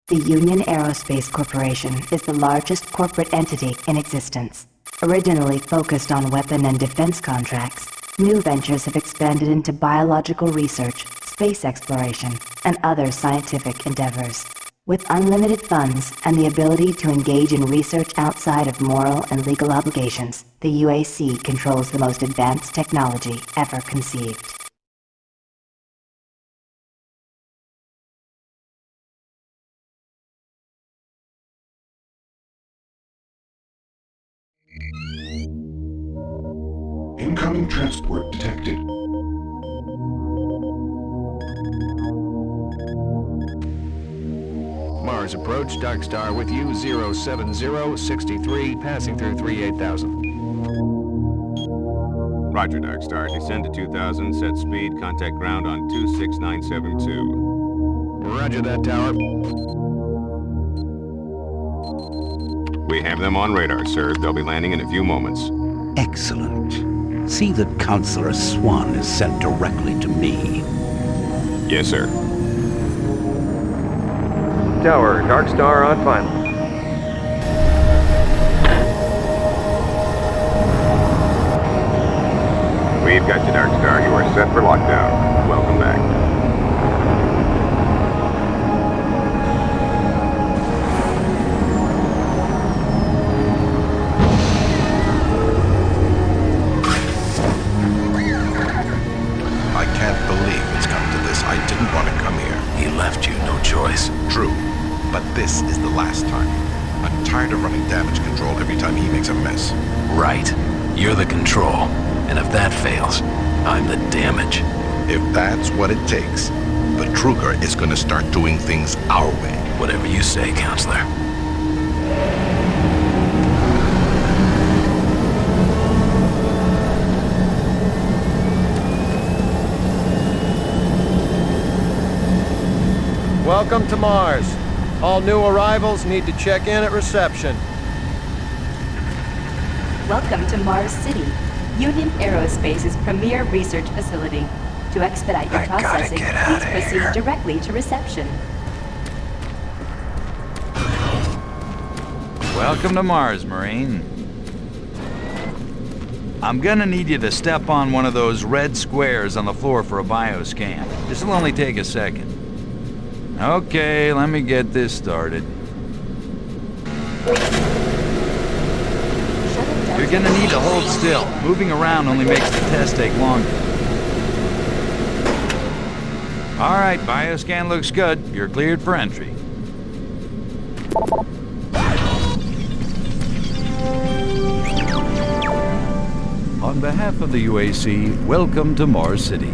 The Union Aerospace Corporation is the largest corporate entity in existence. Originally focused on weapon and defense contracts, new ventures have expanded into biological research, space exploration, and other scientific endeavors. With unlimited funds and the ability to engage in research outside of moral and legal obligations, the UAC controls the most advanced technology ever conceived. Incoming transport detected. Mars approach, Dark Star with you, 07063, passing through 38,000. Roger, Dark Star. Descend to 2,000, set speed, contact ground on 26972. Roger that, tower. We have them on radar, sir. They'll be landing in a few moments. Excellent. See that Counselor Swan is sent directly to me. Yes, sir. Tower, Dark Star on final. We've got you, Dark Star. You are set for lockdown. Welcome back. I can't believe it's come to this. I didn't want to come here. He left you no choice. True, but this is the last time. I'm tired of running damage control every time he makes a mess. Right. You're the control. And if that fails, I'm the damage. If that's what it takes, the Kruger is going to start doing things our way. Whatever you say, Counselor. Welcome to Mars. All new arrivals need to check in at reception. Welcome to Mars City, Union Aerospace's premier research facility. To expedite your I gotta processing, get please outta proceed here. directly to reception. Welcome to Mars, Marine. I'm gonna need you to step on one of those red squares on the floor for a bioscan. This'll only take a second. Okay, let me get this started. You're gonna need to hold still. Moving around only makes the test take longer. All right, bioscan looks good. You're cleared for entry. On behalf of the UAC, welcome to Mars City.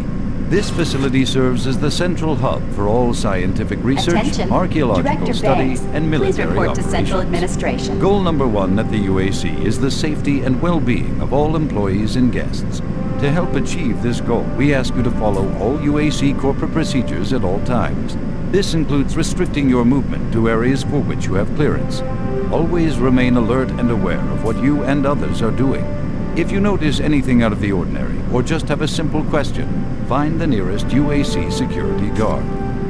This facility serves as the central hub for all scientific research, Attention. archaeological Director study, Banks, and please military report to Central operations. Administration. Goal number one at the UAC is the safety and well-being of all employees and guests. To help achieve this goal, we ask you to follow all UAC corporate procedures at all times. This includes restricting your movement to areas for which you have clearance. Always remain alert and aware of what you and others are doing. If you notice anything out of the ordinary, or just have a simple question, find the nearest UAC security guard.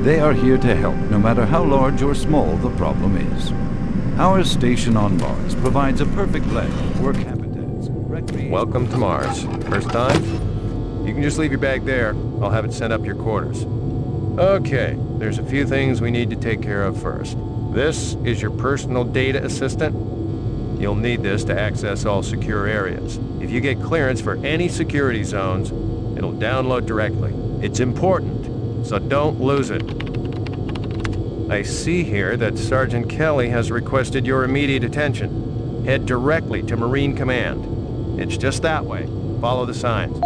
They are here to help, no matter how large or small the problem is. Our station on Mars provides a perfect blend of work habitats, recreation... Welcome to Mars. First time? You can just leave your bag there. I'll have it sent up your quarters. Okay, there's a few things we need to take care of first. This is your personal data assistant. You'll need this to access all secure areas. If you get clearance for any security zones, it'll download directly. It's important, so don't lose it. I see here that Sergeant Kelly has requested your immediate attention. Head directly to Marine Command. It's just that way. Follow the signs.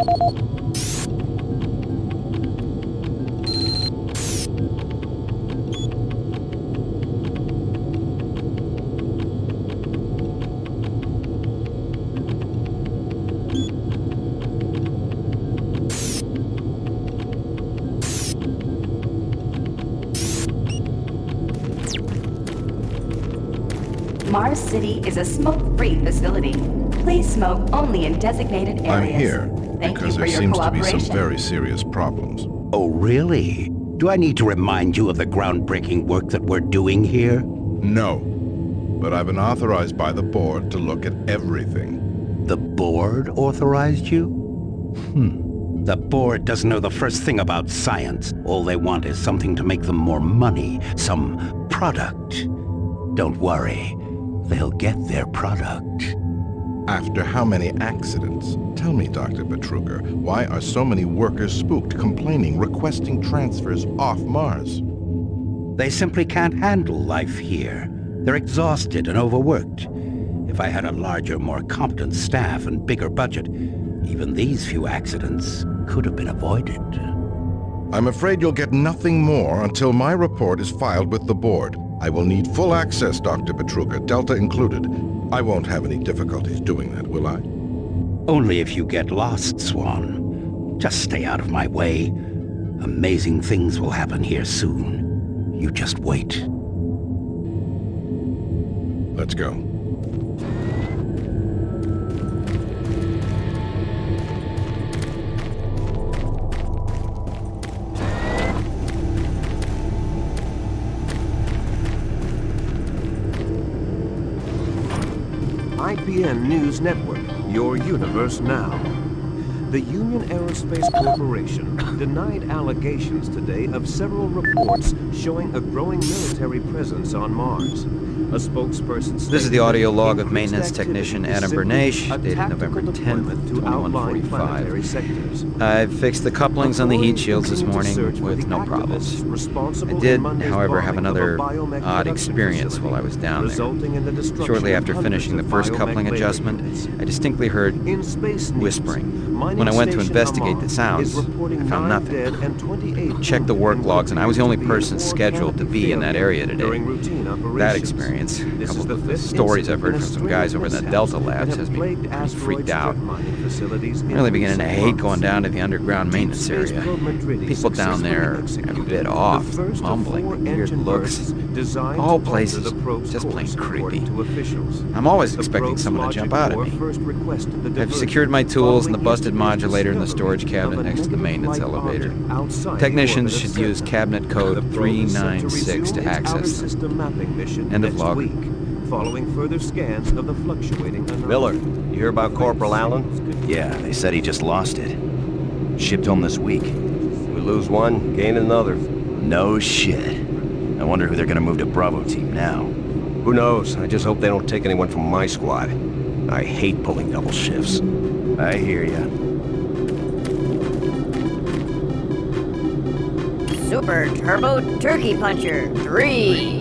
Mars City is a smoke-free facility. Please smoke only in designated areas. I'm here Thank because you for there your seems to be some cooperation. very serious problems. Oh, really? Do I need to remind you of the groundbreaking work that we're doing here? No. But I've been authorized by the board to look at everything. The board authorized you? The board doesn't know the first thing about science. All they want is something to make them more money, some product. Don't worry, they'll get their product. After how many accidents? Tell me, Dr. Betruger, why are so many workers spooked, complaining, requesting transfers off Mars? They simply can't handle life here. They're exhausted and overworked. If I had a larger, more competent staff and bigger budget, even these few accidents could have been avoided. I'm afraid you'll get nothing more until my report is filed with the board. I will need full access, Dr. Betruger, Delta included. I won't have any difficulties doing that, will I? Only if you get lost, Swan. Just stay out of my way. Amazing things will happen here soon. You just wait. Let's go. IPN News Network, your universe now. The Union Aerospace Corporation denied allegations today of several reports showing a growing military presence on Mars. A spokesperson stated This is the audio log of increased maintenance activity technician is Adam simply Bernache, a dated tactical November 10th, deployment to outline planetary 2145. sectors. I fixed the couplings on the heat Authorities shields this continue to morning search for with the no activists problems. responsible I did, in Monday's however, have bombing of a another biomech odd production experience facility, while I was down there. resulting in the destruction Shortly of after hundreds finishing the of first biomech coupling labor adjustment, units. I distinctly heard In space news, whispering. mining When I went to station investigate Amman the sounds, is reporting I found 9 nothing. dead and 28 Checked the work wounded logs, and I was the only what appears to person be a scheduled to be in that area today. during routine operations. That experience, This is coupled the with the fifth stories I've heard incident from in some a guys string over of in that mishaps Delta labs, that has have me plagued pretty asteroid freaked out. strip mining facilities I'm in really beginning to recent hate months. going down to the underground Deep maintenance Space area. Probe Madrid People down there successfully are a bit executed off, the first of mumbling, 4 weird engine looks. bursts designed All to alter places the probe's just plain course, creepy. according to officials. I'm always The expecting probe's someone to jump logic out at core me. first requested the I've diversion secured my tools and the following busted yesterday's modulator in the discovery storage of cabinet a next to the negative maintenance light elevator. object outside the Technicians orbit of should use Saturn. cabinet The code probe is set to 396 resume to its outer access them. system mapping mission End of next log. week, following further scans of the fluctuating anomaly. Miller, you hear about Corporal Allen? Yeah, they said he just lost it. Shipped home this week. We lose one, gain another. No shit. I wonder who they're gonna move to Bravo team now. Who knows? I just hope they don't take anyone from my squad. I hate pulling double shifts. I hear ya. Super Turbo Turkey Puncher 3.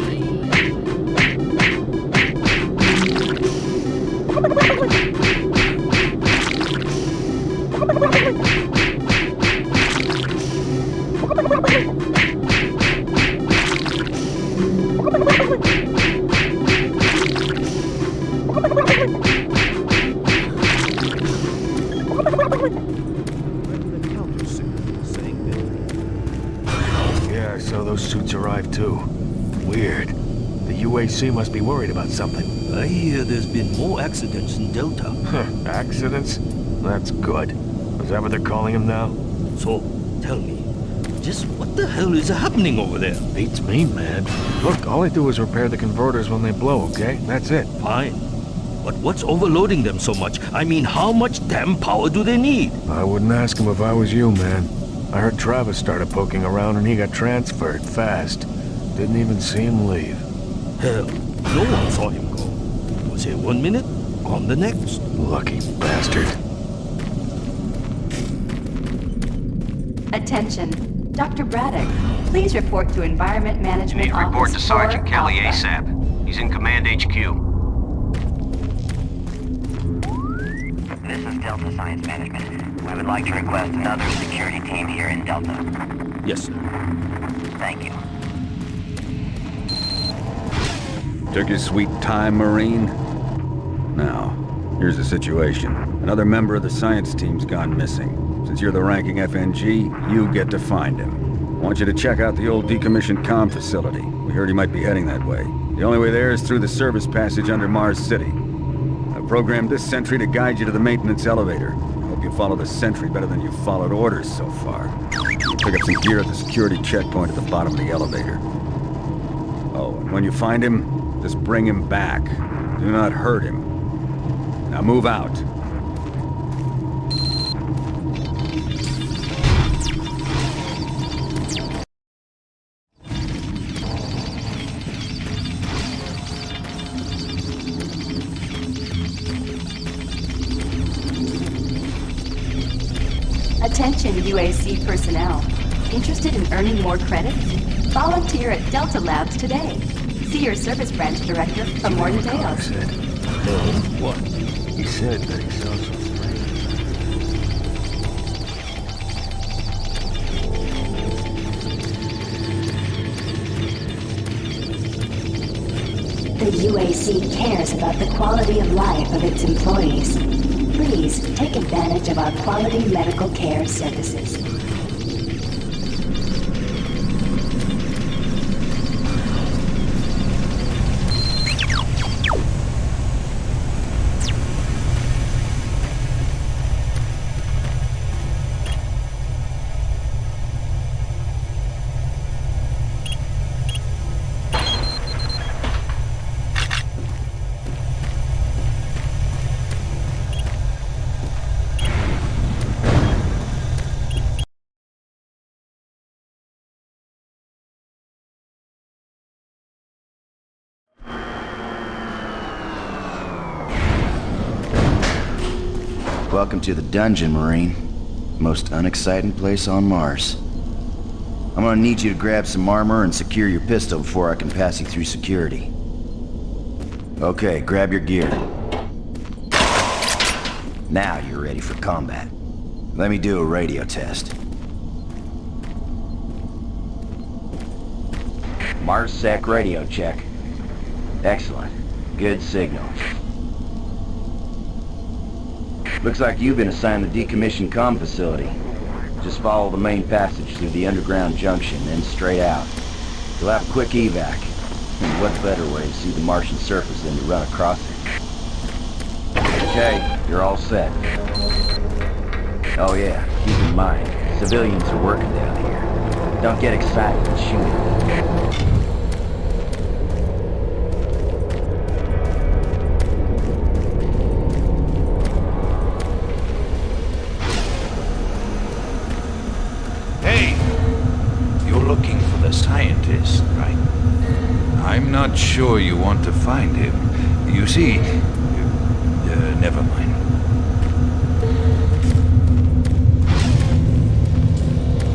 Yeah, I saw those suits arrive too. Weird. The UAC must be worried about something. I hear there's been more accidents in Delta. Accidents? That's good. Is that what they're calling them now? So, tell me, just what the hell is happening over there? Beats me, man. Look, all I do is repair the converters when they blow, okay? That's it. Fine. But what's overloading them so much? I mean, how much damn power do they need? I wouldn't ask him if I was you, man. I heard Travis started poking around and he got transferred fast. Didn't even see him leave. Hell, no one saw him go. Was here 1 minute, gone the next. Lucky bastard. Attention. Dr. Braddock, please report to Environment Management Need to report Office to Sergeant 4 Kelly Alpha. ASAP. He's in Command HQ. This is Delta Science Management. We would like to request another security team here in Delta. Yes, sir. Thank you. Took your sweet time, Marine? Now, here's the situation. Another member of the science team's gone missing. Since you're the ranking FNG, you get to find him. I want you to check out the old decommissioned comm facility. We heard he might be heading that way. The only way there is through the service passage under Mars City. I've programmed this sentry to guide you to the maintenance elevator. Hope you follow the sentry better than you followed orders so far. Pick up some gear at the security checkpoint at the bottom of the elevator. Oh, and when you find him, just bring him back. Do not hurt him. Now move out. Attention UAC personnel. Interested in earning more credits? Volunteer at Delta Labs today. See your service branch director for more details. What? He said that he saw some The UAC cares about the quality of life of its employees. Please take advantage of our quality medical care services. Welcome to the dungeon, Marine. Most unexciting place on Mars. I'm gonna need you to grab some armor and secure your pistol before I can pass you through security. Okay, grab your gear. Now you're ready for combat. Let me do a radio test. MarsSec radio check. Excellent. Good signal. Looks like you've been assigned the decommissioned comm facility. Just follow the main passage through the underground junction, then straight out. You'll have a quick evac. And what better way to see the Martian surface than to run across it? Okay, you're all set. Oh yeah, keep in mind, civilians are working down here. Don't get excited and shoot them. Looking for the scientist, right? I'm not sure you want to find him. You see... never mind.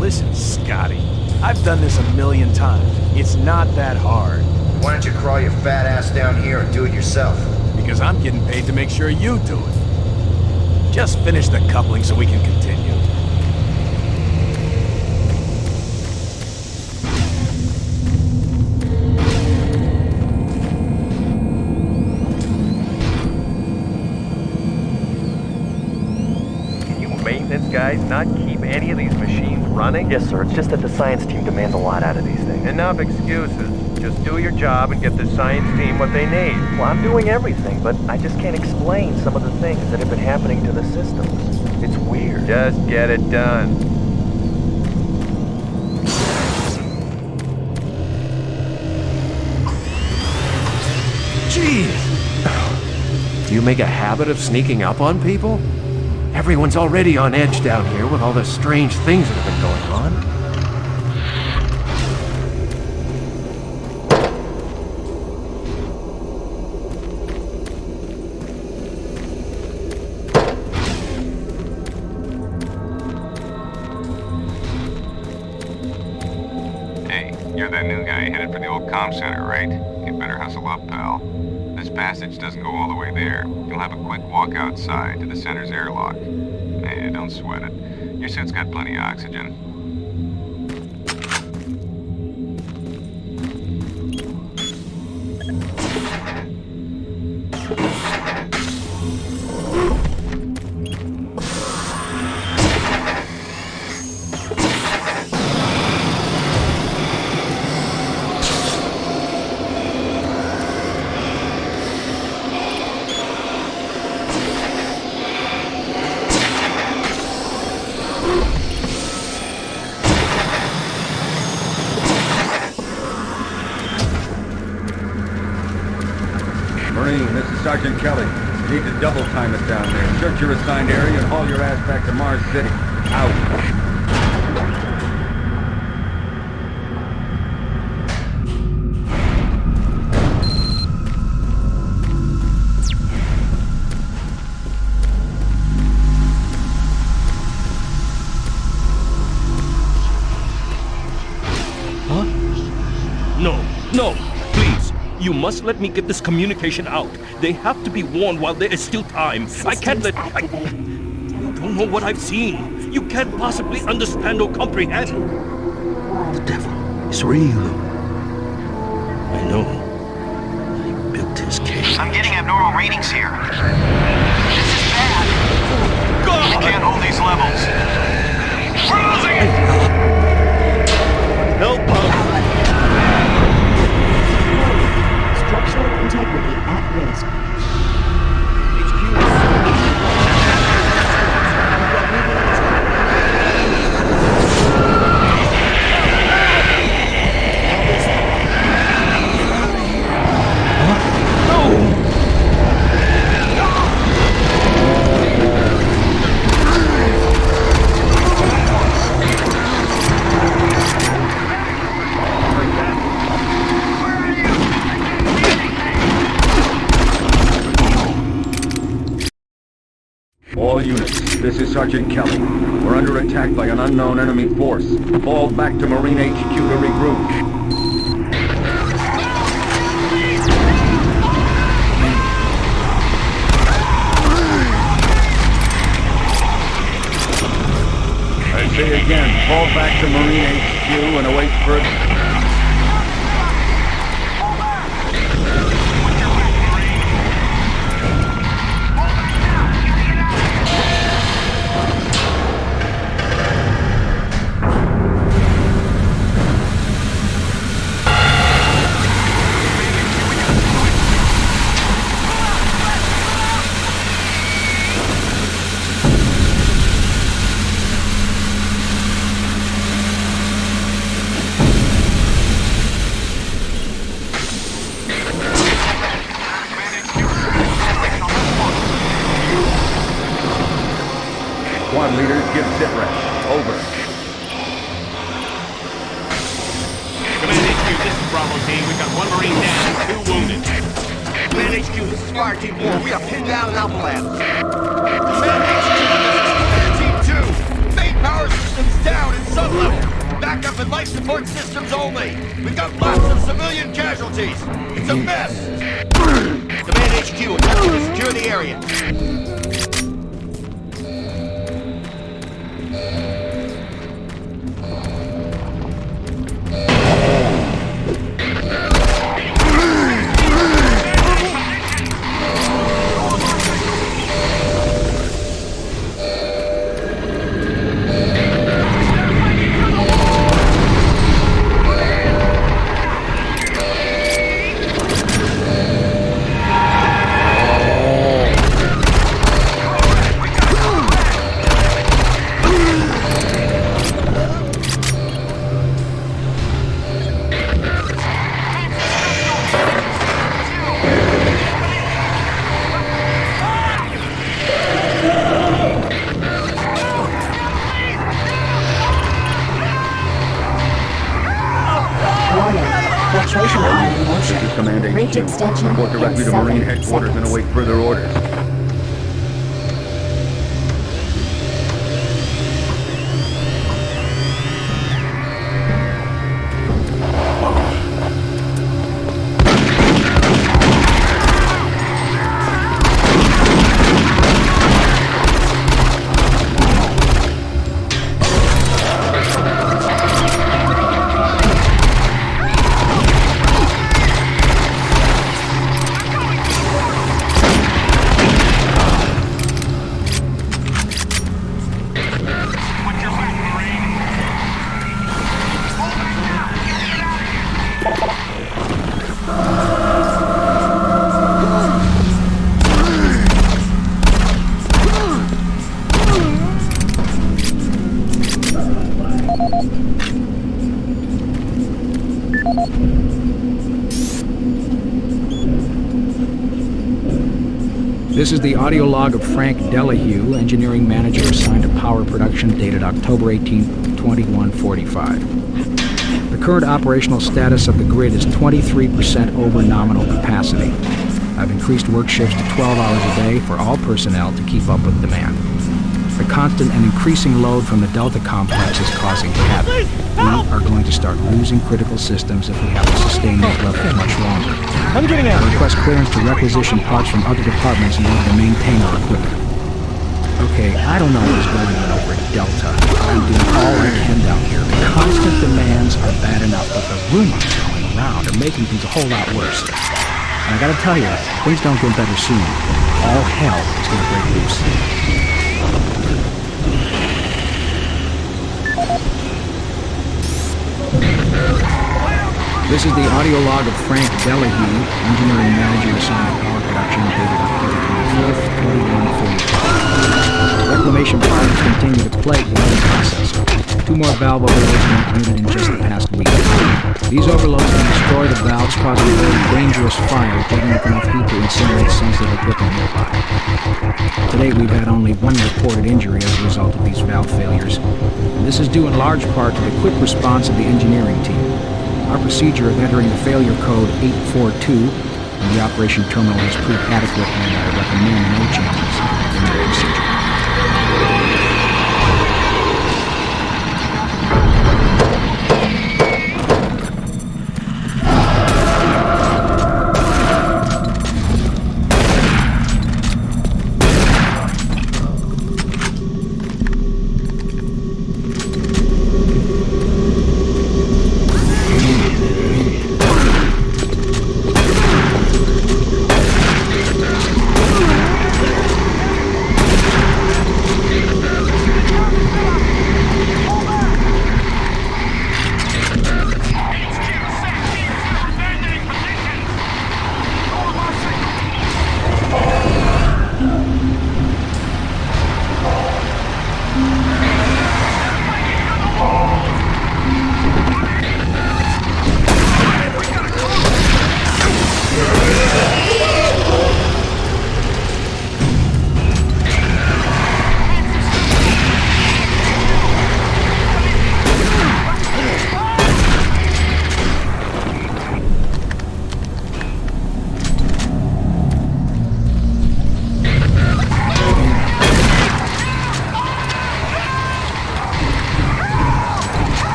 Listen, Scotty. I've done this 1,000,000 times. It's not that hard. Why don't you crawl your fat ass down here and do it yourself? Because I'm getting paid to make sure you do it. Just finish the coupling so we can continue. Guys, not keep any of these machines running? Yes, sir. It's just that the science team demands a lot out of these things. Enough excuses. Just do your job and get the science team what they need. Well, I'm doing everything, but I just can't explain some of the things that have been happening to the systems. It's weird. Just get it done. Jeez! Do you make a habit of sneaking up on people? Everyone's already on edge down here with all the strange things that have been going on. Hey, you're that new guy headed for the old comm center, right? You better hustle up, pal. This passage doesn't go all the way there. You'll have a quick walk outside to the center's airlock. Hey, don't sweat it. Your suit's got plenty of oxygen. Marine, this is Sergeant Kelly. You need to double time it down there. Search your assigned area and haul your ass back to Mars City. Out. No, please. You must let me get this communication out. They have to be warned while there is still time. I can't let... You don't know what I've seen. You can't possibly understand or comprehend. The devil is real. I know. I built his cage. I'm getting abnormal readings here. This is bad. Oh, God! I can't hold these levels. We're losing it! Help us! Structural integrity at risk. All units, this is Sergeant Kelly. We're under attack by an unknown enemy force. Fall back to Marine HQ to regroup. I say again, fall back to Marine HQ and await further... Squad leaders, give sit rep. Over. Command HQ, this is Bravo team. We've got one Marine down and 2 wounded. Command HQ, this is Fire Team 4. We are pinned down in Alpha Lab. Command HQ, this is Team 2. Main power systems down in sublevel. Backup and life support systems only. We've got lots of civilian casualties. It's a mess. Command HQ, attempt to secure the area. This is Command HQ. Report directly to Marine Headquarters and await further orders. This is the audio log of Frank Delahue, engineering manager assigned to power production, dated October 18, 2145. The current operational status of the grid is 23% over nominal capacity. I've increased work shifts to 12 hours a day for all personnel to keep up with demand. The constant and increasing load from the Delta complex is causing havoc. We are going to start losing critical systems if we have to sustain these levels much longer. I'm getting out. I request clearance to requisition parts from other departments in order to maintain our equipment. Okay, I don't know what is going on over at Delta. I'm doing all I can down here. The constant demands are bad enough, but the rumors going around are making things a whole lot worse. And I gotta tell you, things don't get better soon. All hell is gonna break loose. This is the audio log of Frank Delahue, engineering manager assigned to power production, dated October 24th, 2145. Reclamation projects continue to plague the main process. 2 more valve overloads have been committed in just the past week. These overloads can destroy the valves, causing a very dangerous fire, getting if enough heat to incinerate sensitive equipment nearby. To date, we've had only 1 reported injury as a result of these valve failures, and this is due in large part to the quick response of the engineering team. Our procedure of entering the failure code 842 in the operation terminal has proved adequate, and I recommend no changes in the procedure.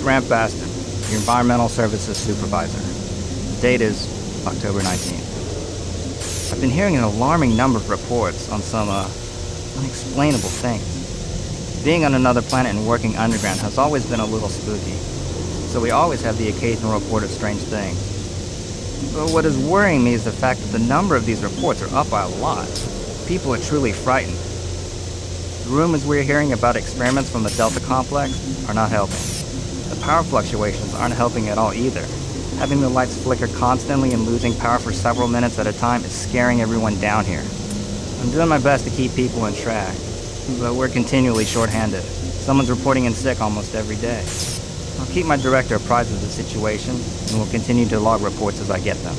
Grant Baston, your Environmental Services Supervisor. The date is October 19th. I've been hearing an alarming number of reports on some, unexplainable things. Being on another planet and working underground has always been a little spooky, so we always have the occasional report of strange things. But what is worrying me is the fact that the number of these reports are up by a lot. People are truly frightened. The rumors we're hearing about experiments from the Delta complex are not helping. The power fluctuations aren't helping at all either. Having the lights flicker constantly and losing power for several minutes at a time is scaring everyone down here. I'm doing my best to keep people in track, but we're continually short-handed. Someone's reporting in sick almost every day. I'll keep my director apprised of the situation, and will continue to log reports as I get them.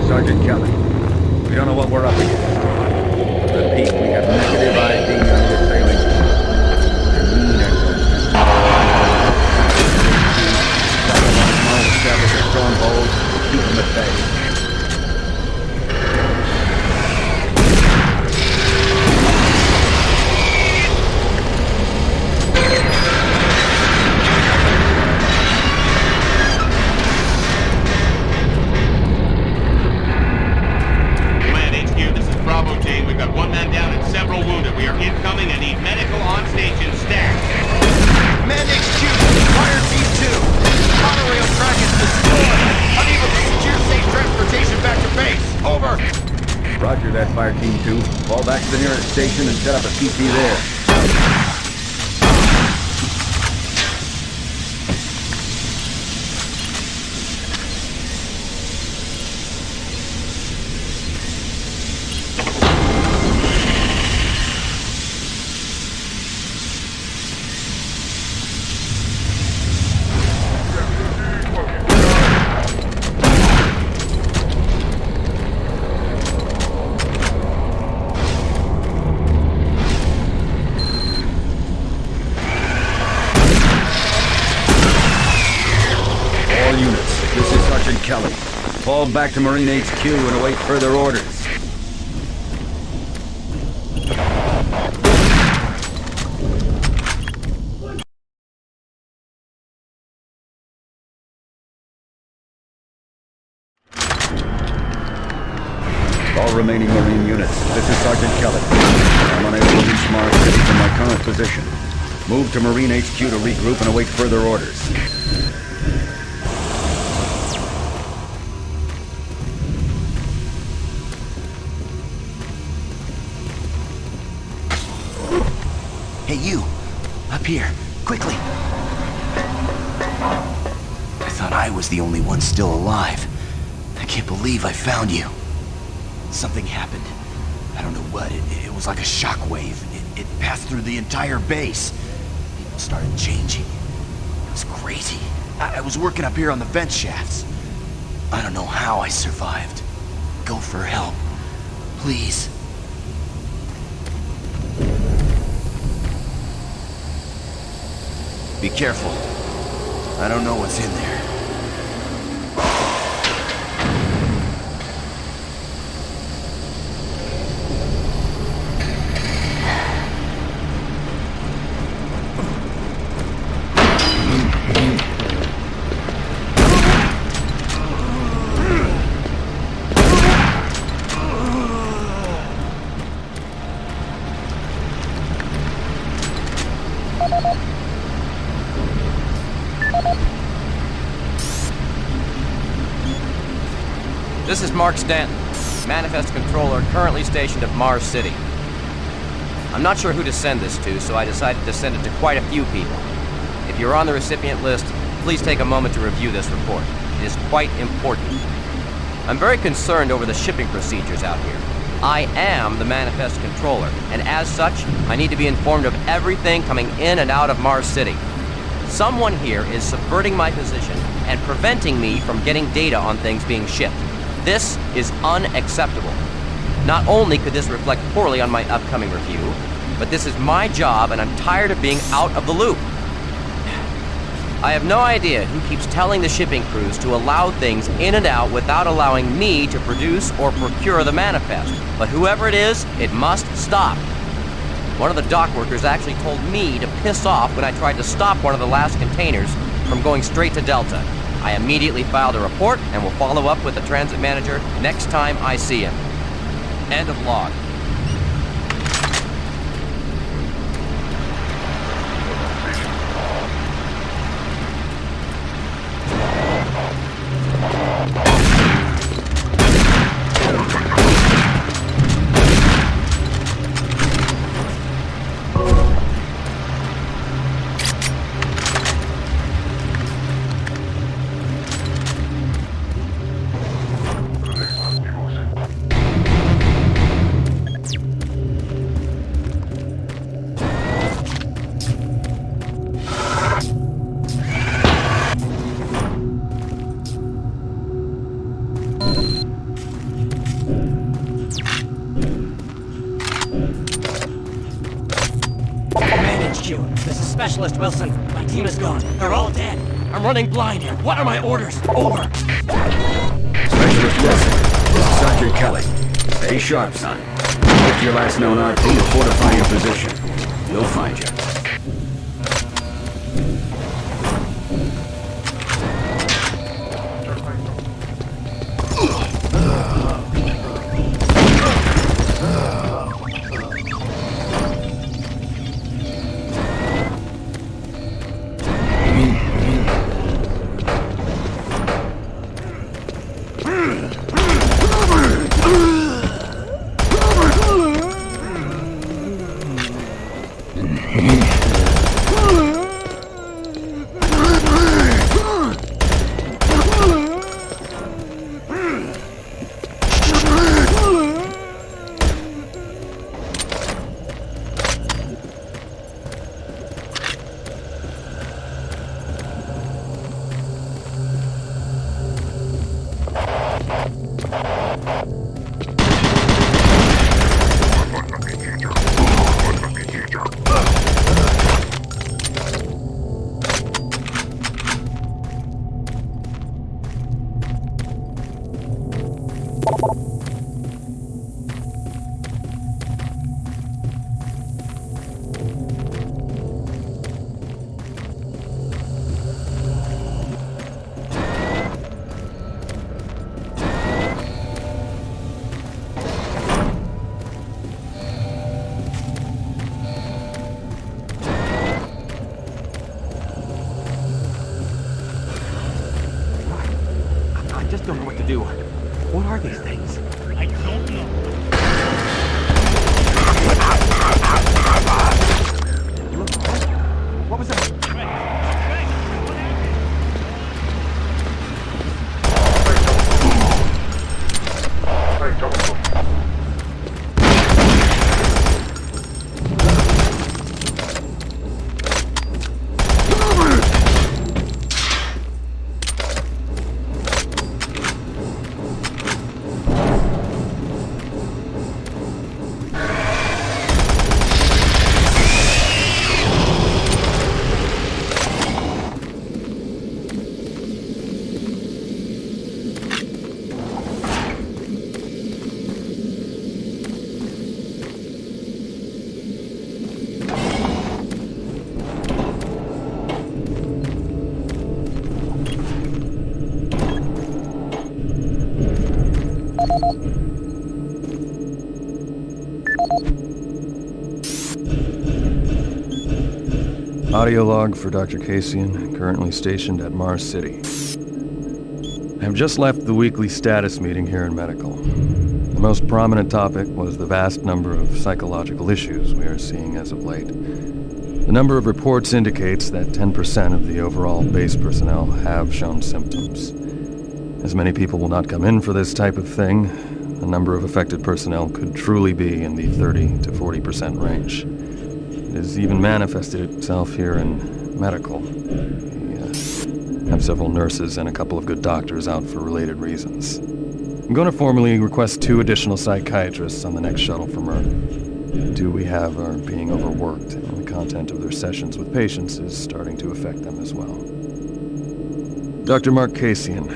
Sergeant Kelly. We don't know what we're up against. Repeat, we have negative ID on the assailing. They're mean at best. I'll establish a stronghold. Keep them at bay. Roger that, Fire Team 2. Fall back to the nearest station and set up a CP there. Kelly. Fall back to Marine HQ and await further orders. All remaining Marine units, this is Sergeant Kelly. I'm unable to reach Mars City from my current position. Move to Marine HQ to regroup and await further orders. Hey, you! Up here, quickly! I thought I was the only one still alive. I can't believe I found you. Something happened. I don't know what. It was like a shockwave. It passed through the entire base. People started changing. It was crazy. I was working up here on the vent shafts. I don't know how I survived. Go for help. Please. Be careful. I don't know what's in there. This is Mark Stanton, Manifest Controller currently stationed at Mars City. I'm not sure who to send this to, so I decided to send it to quite a few people. If you're on the recipient list, please take a moment to review this report. It is quite important. I'm very concerned over the shipping procedures out here. I am the Manifest Controller, and as such, I need to be informed of everything coming in and out of Mars City. Someone here is subverting my position and preventing me from getting data on things being shipped. This is unacceptable. Not only could this reflect poorly on my upcoming review, but this is my job and I'm tired of being out of the loop. I have no idea who keeps telling the shipping crews to allow things in and out without allowing me to produce or procure the manifest, but whoever it is, it must stop. One of the dock workers actually told me to piss off when I tried to stop one of the last containers from going straight to Delta. I immediately filed a report and will follow up with the transit manager next time I see him. End of log. specialist, Wilson. My team is gone. They're all dead. I'm running blind here. What are my orders? Over. Specialist Wilson, this is Sergeant Kelly. Stay sharp, son. Get your last known RP to fortify your position. We'll find you. I just don't know what to do. What are these things? I don't know. What was that? Audio log for Dr. Kasian, currently stationed at Mars City. I have just left the weekly status meeting here in Medical. The most prominent topic was the vast number of psychological issues we are seeing as of late. The number of reports indicates that 10% of the overall base personnel have shown symptoms. As many people will not come in for this type of thing, the number of affected personnel could truly be in the 30 to 40% range. It has even manifested itself here in Medical. We have several nurses and a couple of good doctors out for related reasons. I'm going to formally request 2 additional psychiatrists on the next shuttle from Earth. The 2 we have are being overworked, and the content of their sessions with patients is starting to affect them as well. Dr. Mark Kasian,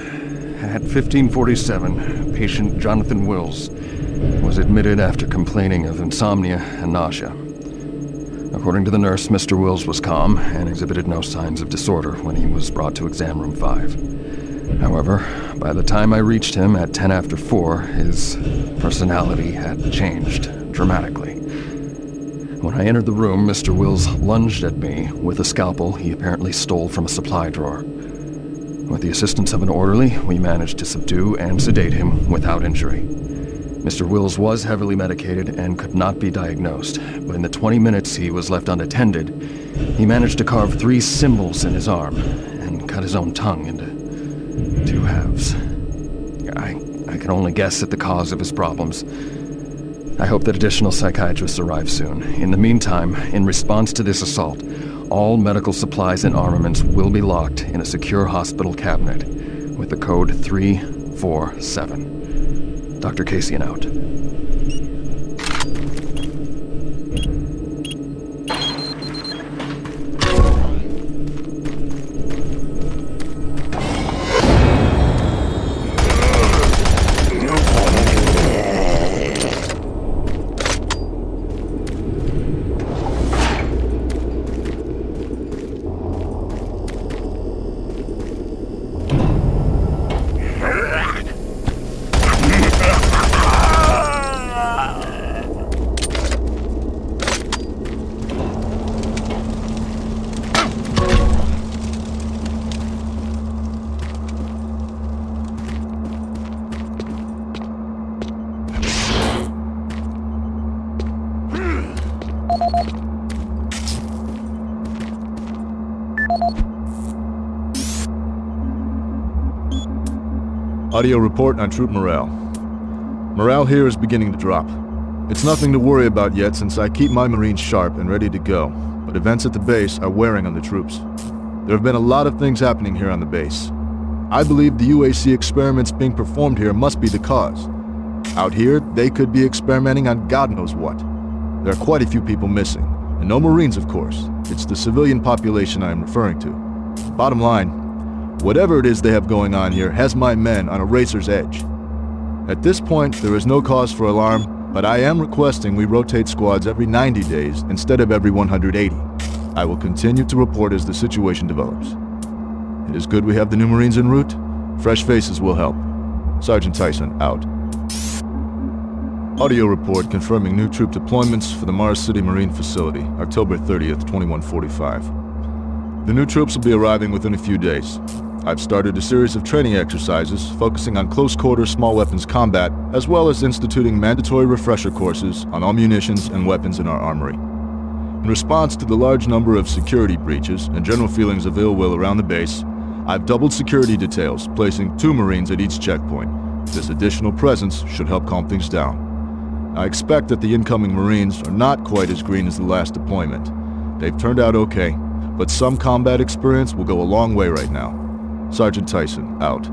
at 1547, patient Jonathan Wills was admitted after complaining of insomnia and nausea. According to the nurse, Mr. Wills was calm and exhibited no signs of disorder when he was brought to exam room 5. However, by the time I reached him at 10 after 4, his personality had changed dramatically. When I entered the room, Mr. Wills lunged at me with a scalpel he apparently stole from a supply drawer. With the assistance of an orderly, we managed to subdue and sedate him without injury. Mr. Wills was heavily medicated and could not be diagnosed, but in the 20 minutes he was left unattended, he managed to carve 3 symbols in his arm and cut his own tongue into 2 halves. I can only guess at the cause of his problems. I hope that additional psychiatrists arrive soon. In the meantime, in response to this assault, all medical supplies and armaments will be locked in a secure hospital cabinet with the code 347. Dr. Kasian out. Audio report on troop morale. Morale here is beginning to drop. It's nothing to worry about yet since I keep my Marines sharp and ready to go, but events at the base are wearing on the troops. There have been a lot of things happening here on the base. I believe the UAC experiments being performed here must be the cause. Out here, they could be experimenting on God knows what. There are quite a few people missing, and no Marines, of course. It's the civilian population I am referring to. Bottom line, whatever it is they have going on here has my men on a razor's edge. At this point, there is no cause for alarm, but I am requesting we rotate squads every 90 days instead of every 180. I will continue to report as the situation develops. It is good we have the new Marines en route. Fresh faces will help. Sergeant Tyson, out. Audio report confirming new troop deployments for the Mars City Marine Facility, October 30th, 2145. The new troops will be arriving within a few days. I've started a series of training exercises focusing on close-quarter small weapons combat, as well as instituting mandatory refresher courses on all munitions and weapons in our armory. In response to the large number of security breaches and general feelings of ill will around the base, I've doubled security details, placing 2 Marines at each checkpoint. This additional presence should help calm things down. I expect that the incoming Marines are not quite as green as the last deployment. They've turned out okay, but some combat experience will go a long way right now. Sergeant Tyson, out.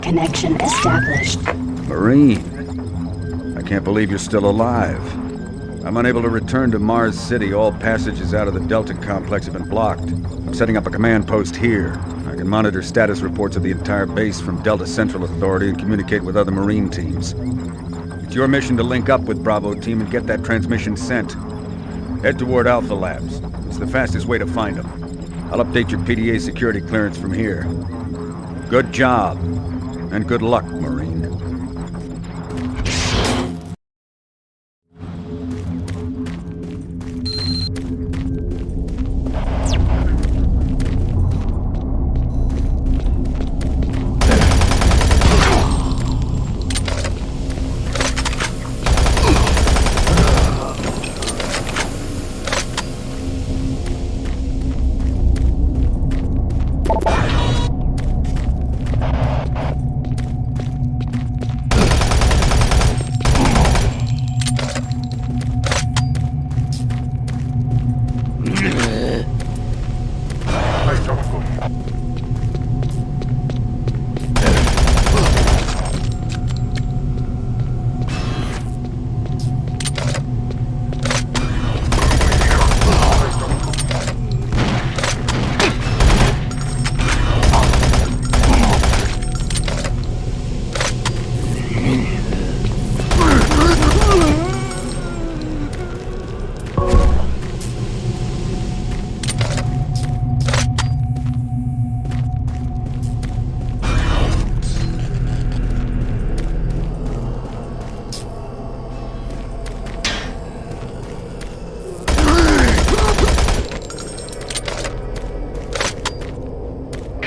Connection established. Marine, I can't believe you're still alive. I'm unable to return to Mars City. All passages out of the Delta complex have been blocked. I'm setting up a command post here. I can monitor status reports of the entire base from Delta Central Authority and communicate with other Marine teams. It's your mission to link up with Bravo Team and get that transmission sent. Head toward Alpha Labs. It's the fastest way to find them. I'll update your PDA security clearance from here. Good job. And good luck, Marine.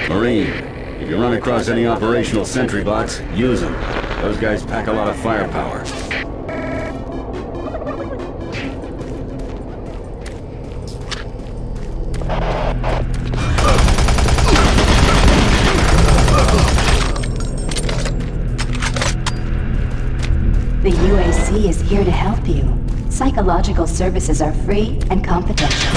Marine, if you run across any operational sentry bots, use them. Those guys pack a lot of firepower. The UAC is here to help you. Psychological services are free and confidential.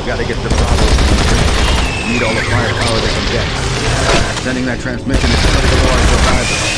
Gotta get the Bravo. Need all the firepower they can get. Sending that transmission is critical to our survival.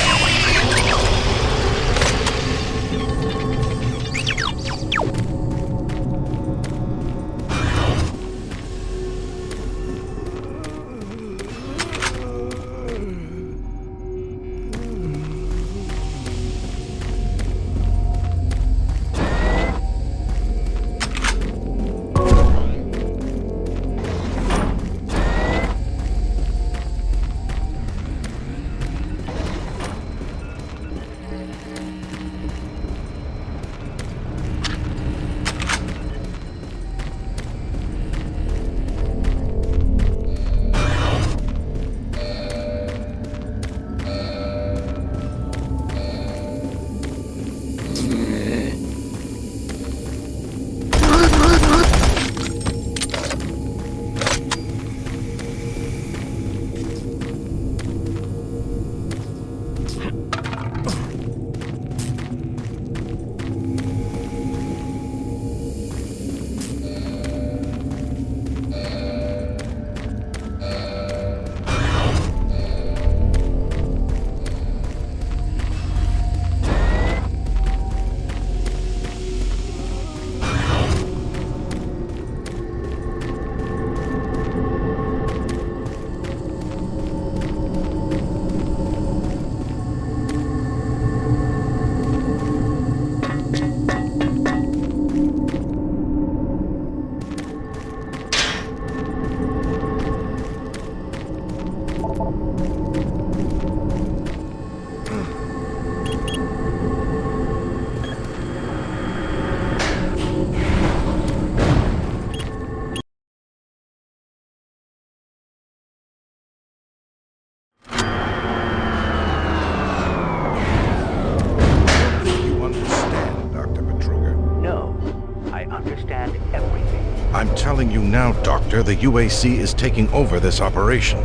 I'm telling you now, Doctor, the UAC is taking over this operation.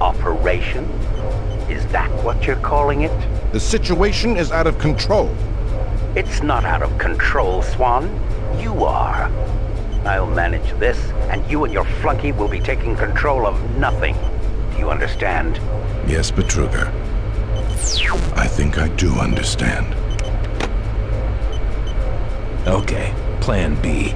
Operation? Is that what you're calling it? The situation is out of control. It's not out of control, Swan. You are. I'll manage this, and you and your flunky will be taking control of nothing. Do you understand? Yes, Betruger. I think I do understand. Okay, Plan B.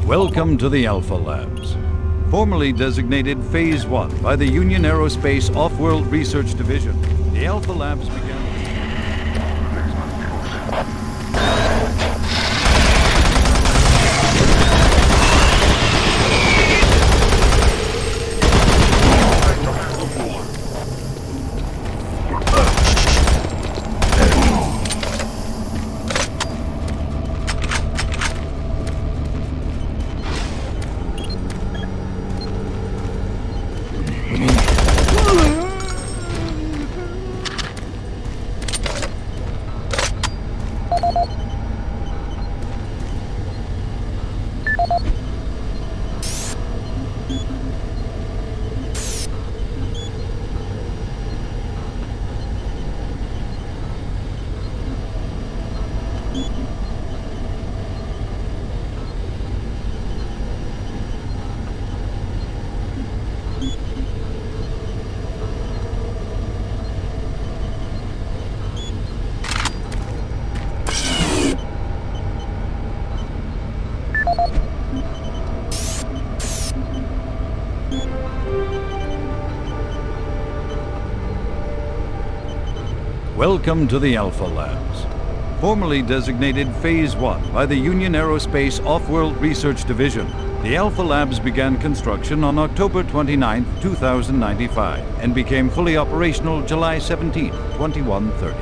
Welcome to the Alpha Labs, formerly designated Phase 1 by the Union Aerospace Off-World Research Division. The Alpha Labs began... Welcome to the Alpha Labs. Formerly designated Phase 1 by the Union Aerospace Off-World Research Division, the Alpha Labs began construction on October 29, 2095, and became fully operational July 17, 2130.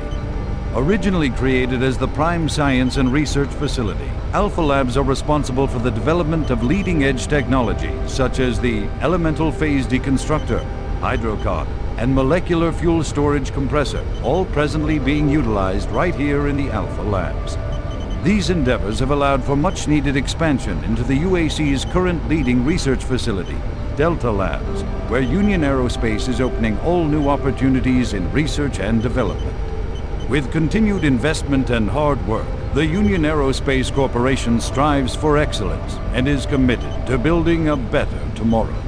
Originally created as the prime science and research facility, Alpha Labs are responsible for the development of leading-edge technology such as the elemental phase deconstructor, hydrocon, and molecular fuel storage compressor, all presently being utilized right here in the Alpha Labs. These endeavors have allowed for much-needed expansion into the UAC's current leading research facility, Delta Labs, where Union Aerospace is opening all new opportunities in research and development. With continued investment and hard work, the Union Aerospace Corporation strives for excellence and is committed to building a better tomorrow.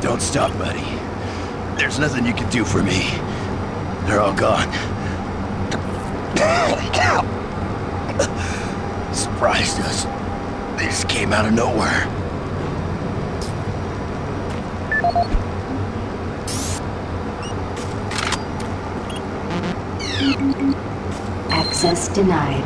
Don't stop, buddy. There's nothing you can do for me. They're all gone. Surprised us. They just came out of nowhere. Access denied.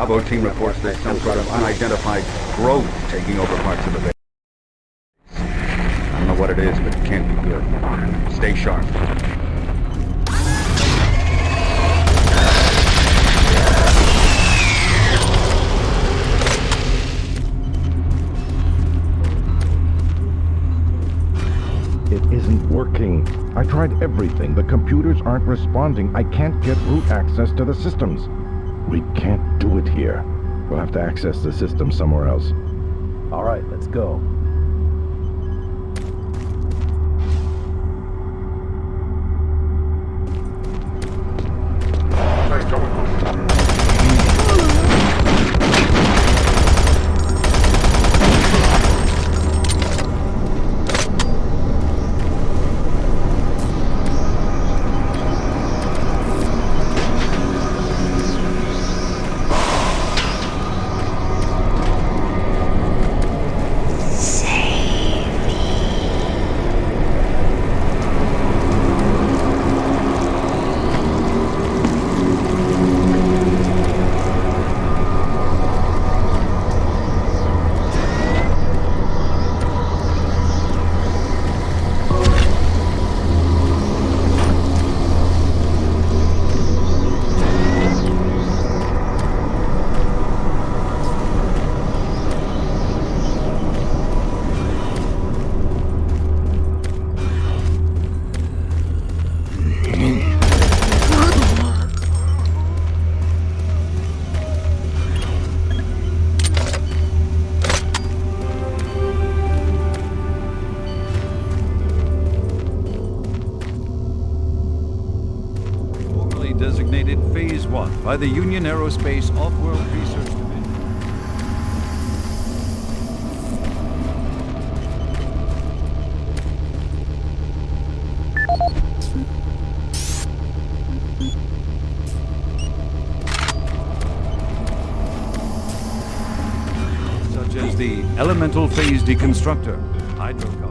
Bravo team reports there's some sort of unidentified growth taking over parts of the base. I don't know what it is, but it can't be good. Stay sharp. It isn't working. I tried everything. The computers aren't responding. I can't get root access to the systems. We can't do it here. We'll have to access the system somewhere else. All right, let's go. Designated Phase 1 by the Union Aerospace Off-World Research Division. Such as the Elemental Phase Deconstructor, Hydrocon.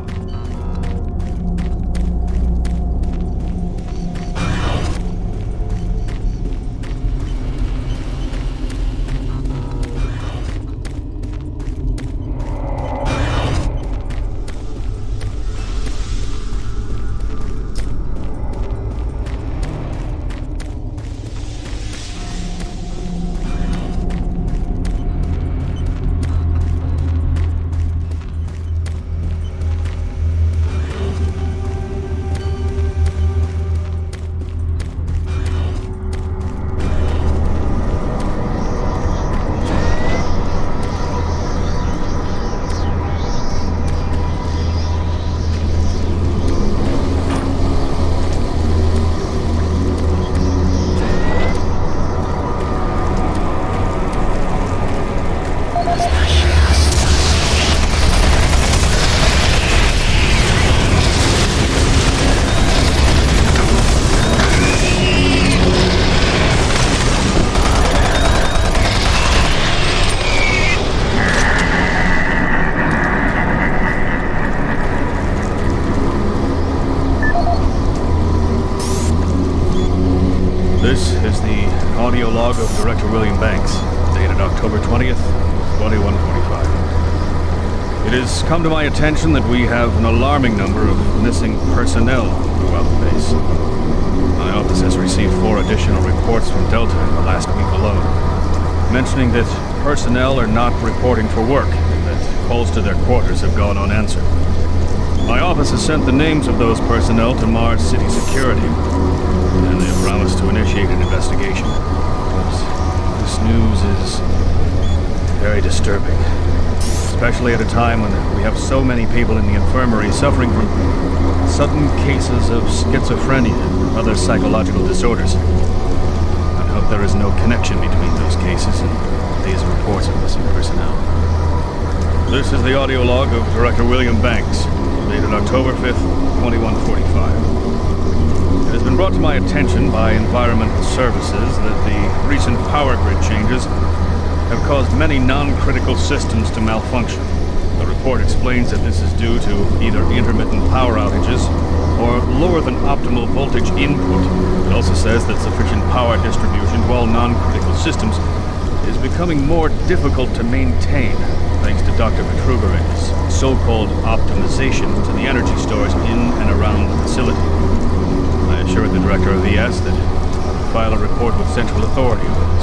This is the audio log of Director William Banks, dated October 20th, 2145. It has come to my attention that we have an alarming number of missing personnel throughout the base. My office has received 4 additional reports from Delta in the last week alone, mentioning that personnel are not reporting for work and that calls to their quarters have gone unanswered. My office has sent the names of those personnel to Mars City Security, and they have promised to initiate an investigation. But this news is very disturbing, especially at a time when we have so many people in the infirmary suffering from sudden cases of schizophrenia and other psychological disorders. I hope there is no connection between those cases and these reports of missing personnel. This is the audio log of Director William Banks, dated October 5th, 2145. It has been brought to my attention by Environmental Services that the recent power grid changes have caused many non-critical systems to malfunction. The report explains that this is due to either intermittent power outages or lower than optimal voltage input. It also says that sufficient power distribution to all non-critical systems is becoming more difficult to maintain, thanks to Dr. Petruger and his so-called optimization to the energy stores in and around the facility. I assured the director of the S that I would file a report with Central Authority on this.